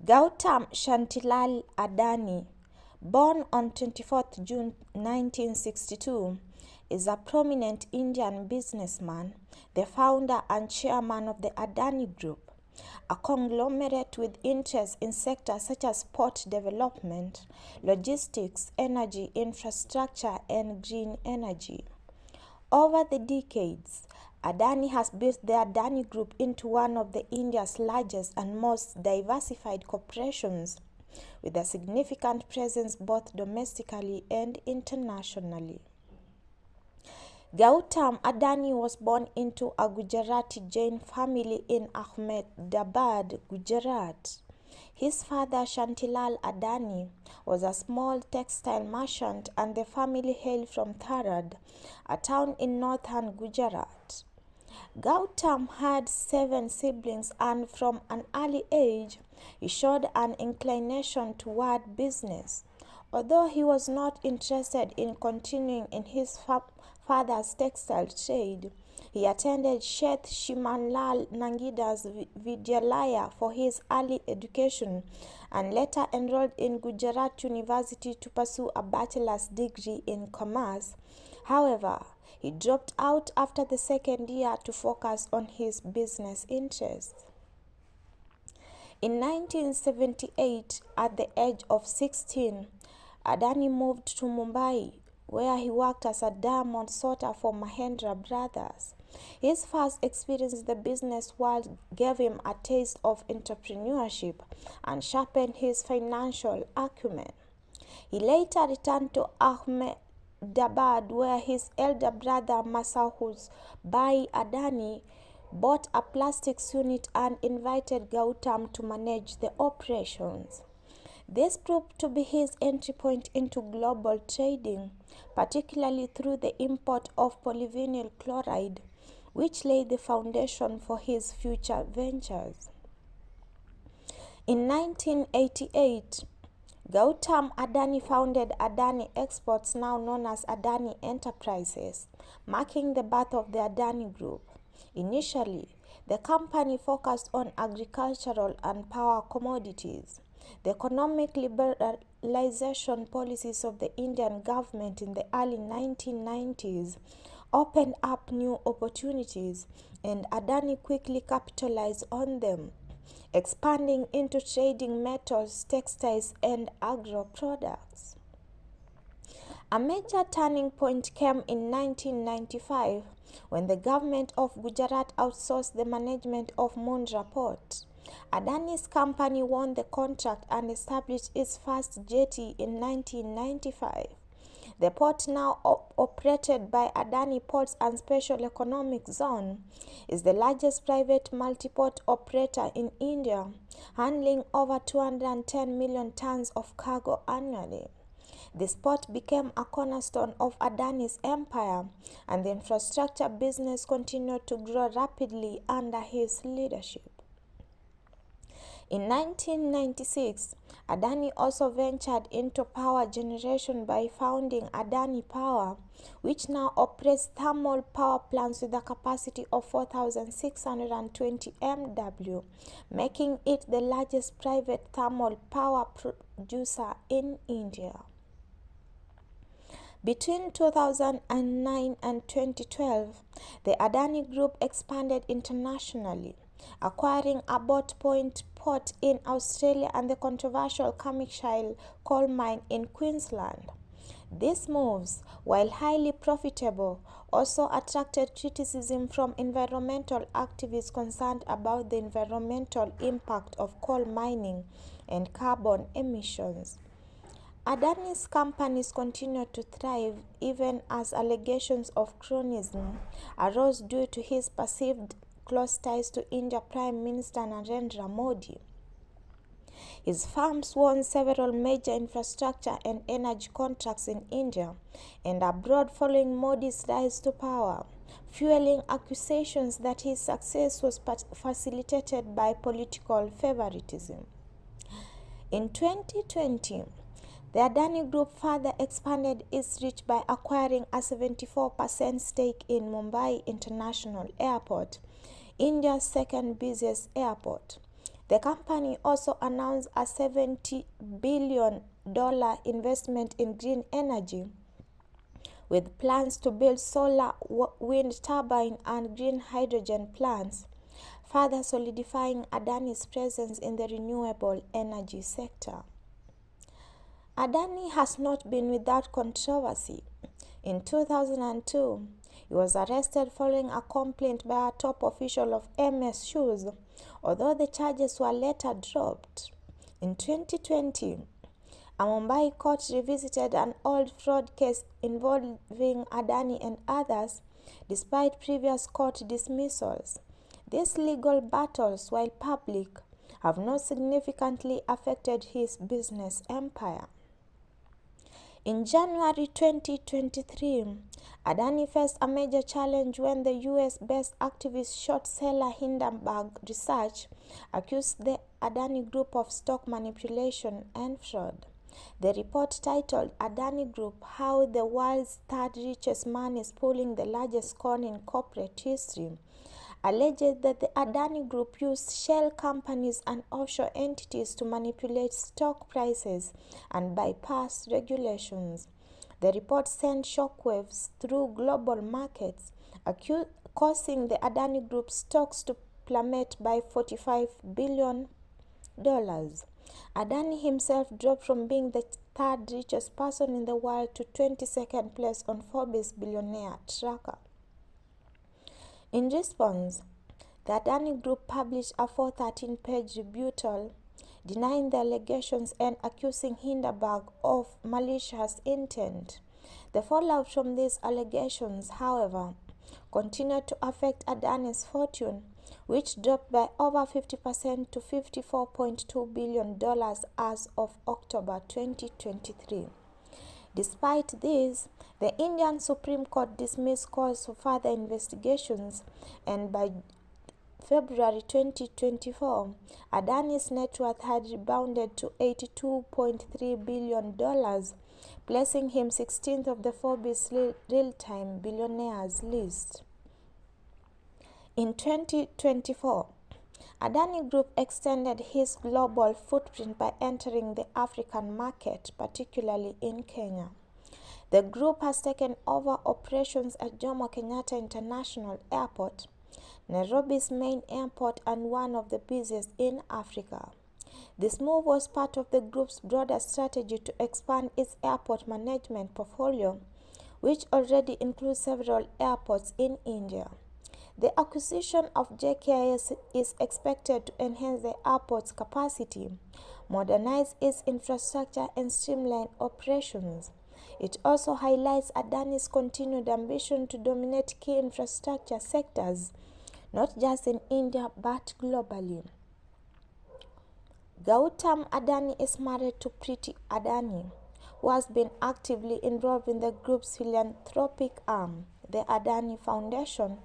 Gautam Shantilal Adani, born on 24th June 1962, is a prominent Indian businessman, the founder and chairman of the Adani Group, a conglomerate with interests in sectors such as port development, logistics, energy infrastructure, and green energy. Over the decades, Adani has built the Adani Group into one of India's largest and most diversified corporations, with a significant presence both domestically and internationally. Gautam Adani was born into a Gujarati Jain family in Ahmedabad, Gujarat. His father, Shantilal Adani, was a small textile merchant, and the family hailed from Tharad, a town in northern Gujarat. Gautam had 7 siblings, and from an early age, he showed an inclination toward business. Although he was not interested in continuing in his father's textile trade, he attended Sheth Shimanlal Nangida's Vidyalaya for his early education and later enrolled in Gujarat University to pursue a bachelor's degree in commerce. However, he dropped out after the second year to focus on his business interests. In 1978, at the age of 16, Adani moved to Mumbai, where he worked as a diamond sorter for Mahendra Brothers. His first experience in the business world gave him a taste of entrepreneurship and sharpened his financial acumen. He later returned to Ahmedabad, where his elder brother Masahuz Bhai Adani bought a plastics unit and invited Gautam to manage the operations. This proved to be his entry point into global trading, particularly through the import of polyvinyl chloride, which laid the foundation for his future ventures. In 1988, Gautam Adani founded Adani Exports, now known as Adani Enterprises, marking the birth of the Adani Group. Initially, the company focused on agricultural and power commodities. The economic liberalization policies of the Indian government in the early 1990s opened up new opportunities, and Adani quickly capitalized on them, expanding into trading metals, textiles, and agro products. A major turning point came in 1995 when the government of Gujarat outsourced the management of Mundra Port. Adani's company won the contract and established its first jetty in 1995. The port, now operated by Adani Ports and Special Economic Zone, is the largest private multi-port operator in India, handling over 210 million tons of cargo annually. This port became a cornerstone of Adani's empire, and the infrastructure business continued to grow rapidly under his leadership. In 1996, Adani also ventured into power generation by founding Adani Power, which now operates thermal power plants with a capacity of 4,620 MW, making it the largest private thermal power producer in India. Between 2009 and 2012, the Adani Group expanded internationally, acquiring Abbot Point Port in Australia and the controversial Carmichael coal mine in Queensland. These moves, while highly profitable, also attracted criticism from environmental activists concerned about the environmental impact of coal mining and carbon emissions. Adani's companies continued to thrive even as allegations of cronyism arose due to his perceived close ties to India Prime Minister Narendra Modi. His firms won several major infrastructure and energy contracts in India and abroad following Modi's rise to power, fueling accusations that his success was facilitated by political favoritism. In 2020, the Adani Group further expanded its reach by acquiring a 74% stake in Mumbai International Airport, India's second busiest airport. The company also announced a $70 billion investment in green energy, with plans to build solar, wind turbine, and green hydrogen plants, further solidifying Adani's presence in the renewable energy sector. Adani has not been without controversy. In 2002, he was arrested following a complaint by a top official of MS Shoes, although the charges were later dropped. In 2020, a Mumbai court revisited an old fraud case involving Adani and others, despite previous court dismissals. These legal battles, while public, have not significantly affected his business empire. In January 2023, Adani faced a major challenge when the US-based activist short seller Hindenburg Research accused the Adani Group of stock manipulation and fraud. The report, titled Adani Group: How the World's Third Richest Man is Pulling the Largest Con in Corporate History, alleged that the Adani Group used shell companies and offshore entities to manipulate stock prices and bypass regulations. The report sent shockwaves through global markets, causing the Adani Group stocks to plummet by $45 billion. Adani himself dropped from being the third richest person in the world to 22nd place on Forbes Billionaire tracker. In response, the Adani Group published a 413-page rebuttal denying the allegations and accusing Hindenburg of malicious intent. The fallout from these allegations, however, continued to affect Adani's fortune, which dropped by over 50% to $54.2 billion as of October 2023. Despite this, the Indian Supreme Court dismissed calls for further investigations, and by February 2024, Adani's net worth had rebounded to $82.3 billion, placing him 16th of the Forbes real-time billionaires list. In 2024, Adani Group extended his global footprint by entering the African market, particularly in Kenya. The group has taken over operations at Jomo Kenyatta International Airport, Nairobi's main airport and one of the busiest in Africa. This move was part of the group's broader strategy to expand its airport management portfolio, which already includes several airports in India. The acquisition of JKIS is expected to enhance the airport's capacity, modernize its infrastructure, and streamline operations. It also highlights Adani's continued ambition to dominate key infrastructure sectors, not just in India but globally. Gautam Adani is married to Preeti Adani, who has been actively involved in the group's philanthropic arm, the Adani Foundation,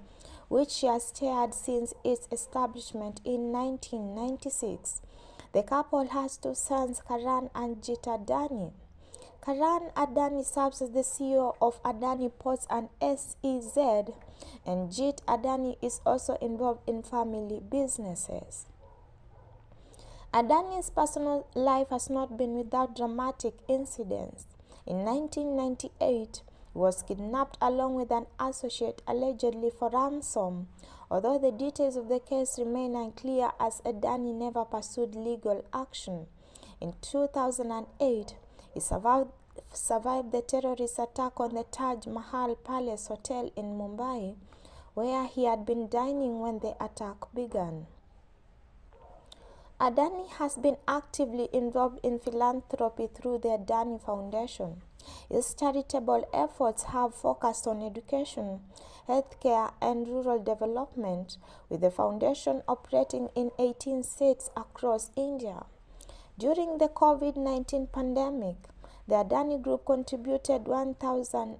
which she has chaired since its establishment in 1996. The couple has two sons, Karan and Jit Adani. Karan Adani serves as the CEO of Adani Ports and SEZ, and Jit Adani is also involved in family businesses. Adani's personal life has not been without dramatic incidents. In 1998, he was kidnapped along with an associate, allegedly for ransom, although the details of the case remain unclear as Adani never pursued legal action. In 2008, he survived the terrorist attack on the Taj Mahal Palace Hotel in Mumbai, where he had been dining when the attack began. Adani has been actively involved in philanthropy through the Adani Foundation. His charitable efforts have focused on education, healthcare, and rural development, with the foundation operating in 18 states across India. During the COVID-19 pandemic, the Adani Group contributed 1,000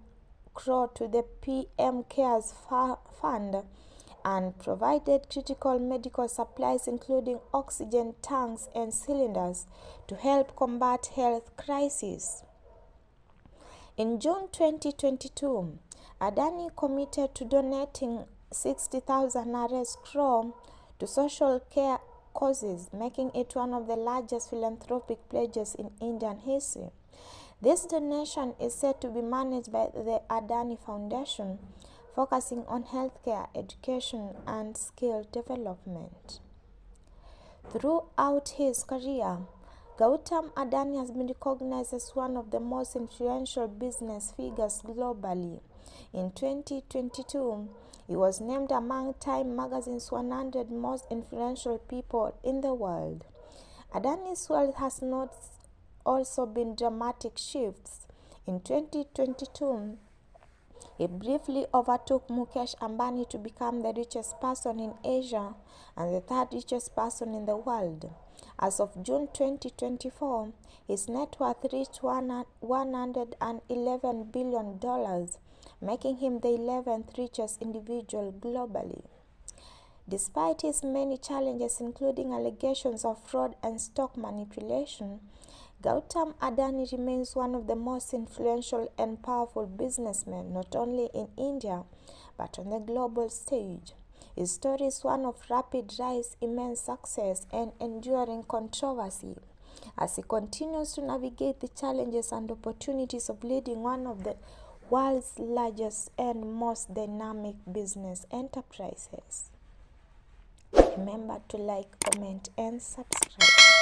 crore to the PM Cares Fund and provided critical medical supplies including oxygen tanks and cylinders to help combat health crises. In June 2022, Adani committed to donating 60,000 crore to social care causes, making it one of the largest philanthropic pledges in Indian history. This donation is said to be managed by the Adani Foundation, focusing on healthcare, education, and skill development. Throughout his career, Gautam Adani has been recognized as one of the most influential business figures globally. In 2022, he was named among Time magazine's 100 most influential people in the world. Adani's wealth has not also been dramatic shifts. In 2022, he briefly overtook Mukesh Ambani to become the richest person in Asia and the third richest person in the world. As of June 2024, his net worth reached $111 billion, making him the 11th richest individual globally. Despite his many challenges, including allegations of fraud and stock manipulation, Gautam Adani remains one of the most influential and powerful businessmen, not only in India, but on the global stage. His story is one of rapid rise, immense success, and enduring controversy as he continues to navigate the challenges and opportunities of leading one of the world's largest and most dynamic business enterprises. Remember to like, comment, and subscribe.